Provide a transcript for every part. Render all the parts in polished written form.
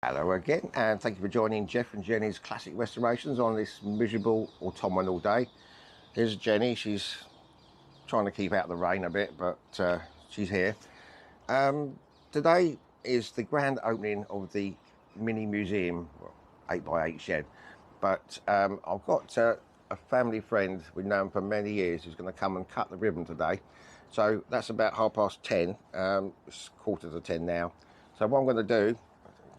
Hello again, and thank you for joining Jeff and Jenny's Classic Restorations on this miserable autumnal day. Here's Jenny. She's trying to keep out of the rain a bit, but she's here. Today is the grand opening of the mini museum, 8x8 shed. But I've got a family friend we've known for many years who's going to come and cut the ribbon today. So that's about 10:30. It's 9:45 now. So what I'm going to do,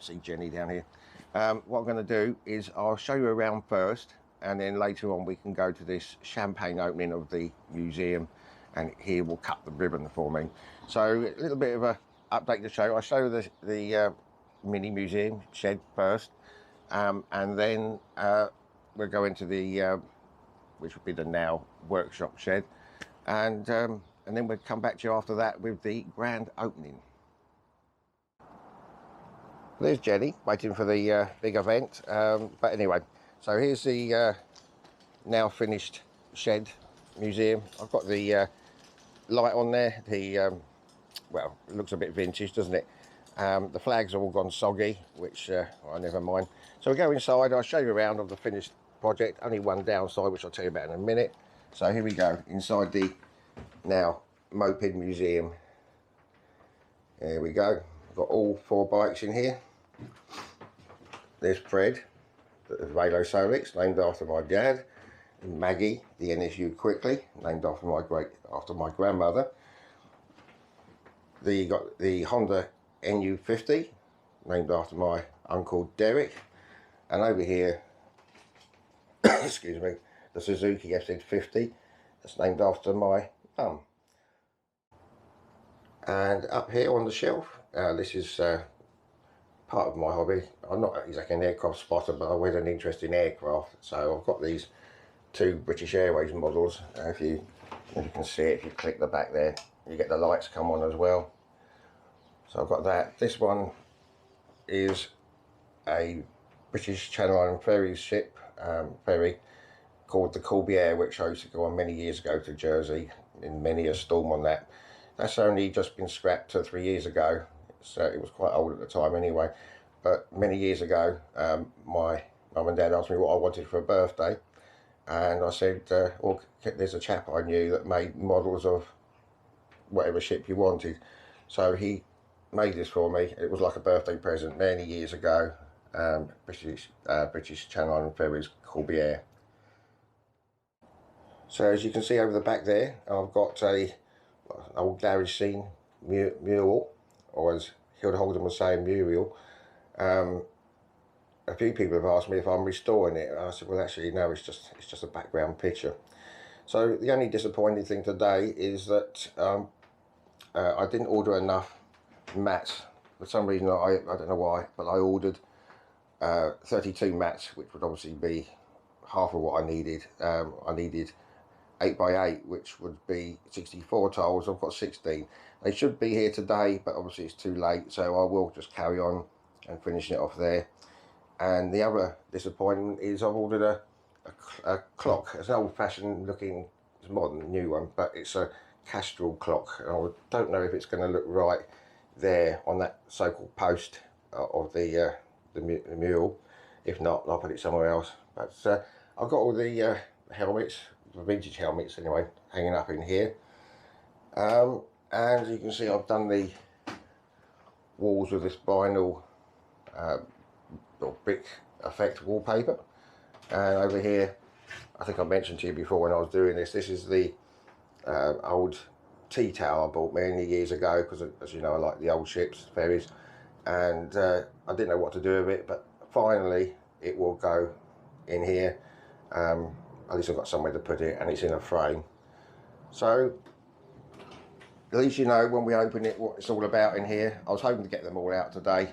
see Jenny down here. What I'm going to do is I'll show you around first, and then later on we can go to this champagne opening of the museum, and he will cut the ribbon for me. So a little bit of a update to show. I'll show you the mini museum shed first, and then we'll go into the which would be the now workshop shed, and then we'll come back to you after that with the grand opening. There's Jenny waiting for the big event, but anyway, so here's the now finished shed museum. I've got the light on there. The well, it looks a bit vintage, doesn't it? The flags are all gone soggy, which I never mind. So we go inside. I'll show you around of the finished project. Only one downside, which I'll tell you about in a minute. So here we go inside the now Moped museum. There we go. I've got all 4 bikes in here. There's Fred, the Velo Solix, named after my dad, and Maggie, the NSU Quickly, named after my grandmother. You got the Honda NU50, named after my uncle Derek, and over here, excuse me, the Suzuki FZ50, that's named after my mum. And up here on the shelf, this is part of my hobby. I'm not exactly an aircraft spotter, but I've always had an interest in aircraft. So I've got these 2 British Airways models. If you can see it, if you click the back there, you get the lights come on as well. So I've got that. This one is a British Channel Island ferry ship, ferry called the Corbière, which I used to go on many years ago to Jersey in many a storm on that. That's only just been scrapped 2 or 3 years ago. So it was quite old at the time anyway, but many years ago my mum and dad asked me what I wanted for a birthday, and I said well, there's a chap I knew that made models of whatever ship you wanted, so he made this for me. It was like a birthday present many years ago. British Channel Island Ferries, Corbière. So as you can see over the back there, I've got an old garage scene mural, or as Hilda Holden was saying, Muriel. A few people have asked me if I'm restoring it. I said, well, actually, no, it's just a background picture. So the only disappointing thing today is that I didn't order enough mats. For some reason, I don't know why, but I ordered 32 mats, which would obviously be half of what I needed. I needed 8x8, which would be 64 tiles. I've got 16. They should be here today, but obviously it's too late, so I will just carry on and finish it off there. And the other disappointment is I've ordered a clock. It's an old-fashioned looking, it's a modern new one, but it's a Castrol clock. And I don't know if it's going to look right there on that so-called post of the mural. If not, I'll put it somewhere else. But I've got all the helmets, the vintage helmets anyway, hanging up in here. And you can see I've done the walls with this vinyl or brick effect wallpaper. And over here, I think I mentioned to you before when I was doing this, this is the old tea towel I bought many years ago, because as you know, I like the old ships, ferries, and I didn't know what to do with it, but finally it will go in here. At least I've got somewhere to put it, and it's in a frame. So at least you know when we open it what it's all about in here. I was hoping to get them all out today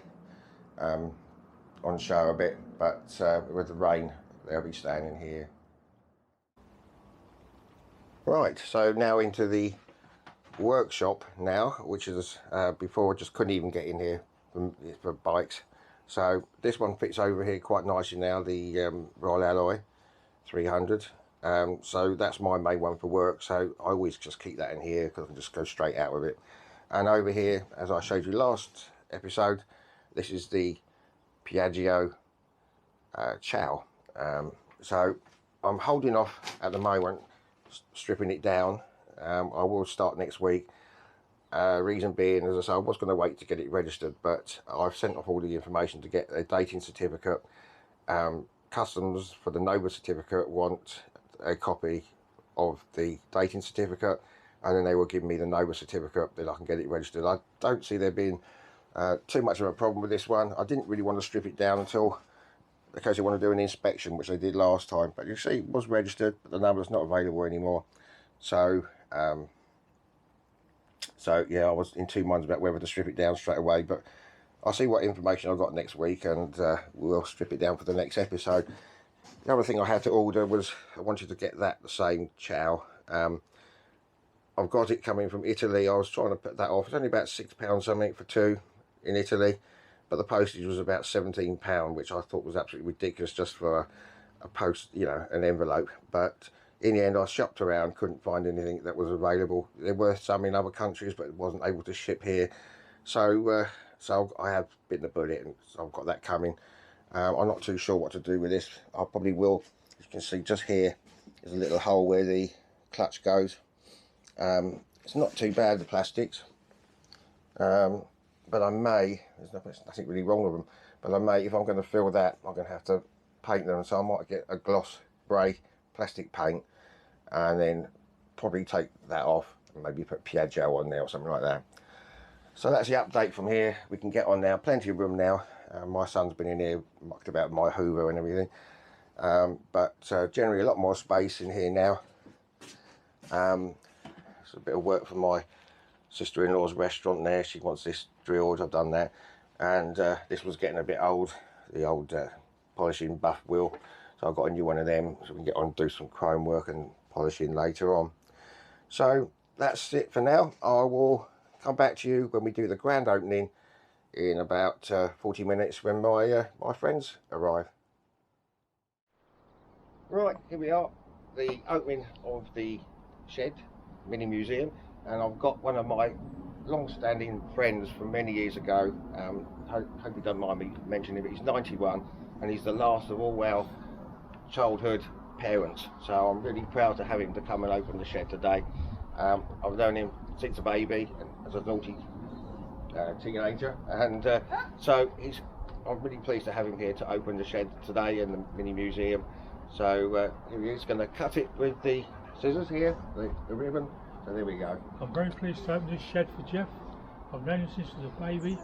on show a bit, but with the rain they'll be staying in here. Right, so now into the workshop now, which is before I just couldn't even get in here for bikes. So this one fits over here quite nicely now, the Royal Alloy 300. So that's my main one for work, so I always just keep that in here because I can just go straight out with it. And over here, as I showed you last episode, this is the Piaggio chow. So I'm holding off at the moment, stripping it down. I will start next week. Reason being, as I say, I was going to wait to get it registered, but I've sent off all the information to get a dating certificate. Customs for the NOVA certificate want a copy of the dating certificate, and then they will give me the NOVA certificate, then I can get it registered. I don't see there being too much of a problem with this one. I didn't really want to strip it down until, because they want to do an inspection, which they did last time. But you see, it was registered, but the number's not available anymore. So, yeah, I was in 2 minds about whether to strip it down straight away. But I'll see what information I've got next week, and we'll strip it down for the next episode. The other thing I had to order was, I wanted to get that, the same chow. I've got it coming from Italy. I was trying to put that off. It's only about £6 something for 2 in Italy, but the postage was about £17, which I thought was absolutely ridiculous just for a post, you know, an envelope. But in the end, I shopped around, couldn't find anything that was available. There were some in other countries, but it wasn't able to ship here. So I have bitten the bullet, and so I've got that coming. I'm not too sure what to do with this. I probably will. As you can see, just here is a little hole where the clutch goes. It's not too bad, the plastics, but I may, there's nothing really wrong with them, but I may, if I'm going to fill that, I'm going to have to paint them. So I might get a gloss grey plastic paint, and then probably take that off and maybe put Piaggio on there or something like that. So that's the update from here. We can get on now. Plenty of room now. My son's been in here mucked about my Hoover and everything, but generally a lot more space in here now. It's a bit of work for my sister-in-law's restaurant there. She wants this drilled. I've done that, and this was getting a bit old, the old polishing buff wheel, so I've got a new one of them, so we can get on and do some chrome work and polishing later on. So that's it for now. I will come back to you when we do the grand opening in about 40 minutes when my friends arrive. Right, here we are, the opening of the shed mini museum, and I've got one of my long-standing friends from many years ago. Hope you don't mind me mentioning it, but he's 91, and he's the last of all our childhood parents, so I'm really proud to have him to come and open the shed today. I've known him since a baby and as a naughty teenager, and so I'm really pleased to have him here to open the shed today and the mini museum. So here he is, going to cut it with the scissors here, the ribbon. So there we go. I'm very pleased to open this shed for Jeff. I've known him since he was a baby.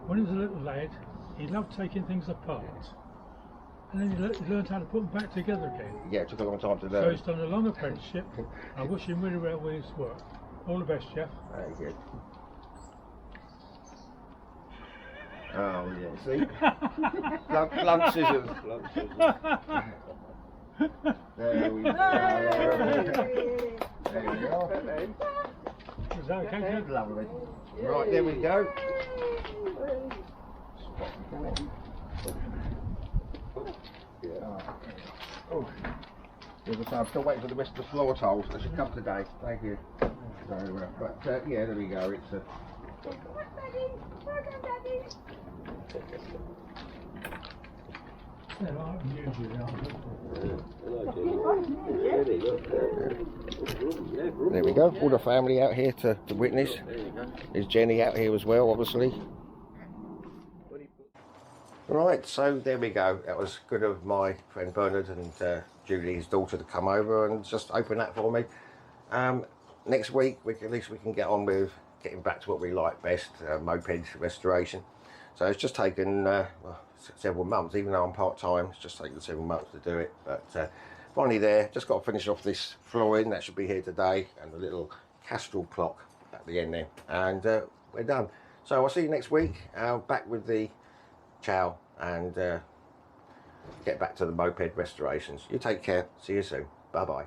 When he was a little lad, he loved taking things apart, and then he learned how to put them back together again. Yeah, it took a long time to learn. So he's done a long apprenticeship. I wish him really well with his work. All the best, Jeff. Very good. Oh yeah, see? blunt scissors. Blunt scissors. There we go. There we go. Is that okay, Jeff? Lovely. Right, there we go. Oh. I'm still waiting for the rest of the floor tiles. They should come today. Thank you. So, but yeah, there we go. It's a. There we go. All the family out here to witness. There's Jenny out here as well, obviously. Right, so there we go. That was good of my friend Bernard and Julie's daughter to come over and just open that for me. Next week, at least we can get on with getting back to what we like best, moped restoration. So it's just taken well, several months, even though I'm part-time, it's just taken several months to do it. But finally there, just got to finish off this flooring, that should be here today, and the little Castrol clock at the end there. And we're done. So I'll see you next week, back with the chow and get back to the moped restorations. You take care, see you soon, bye bye.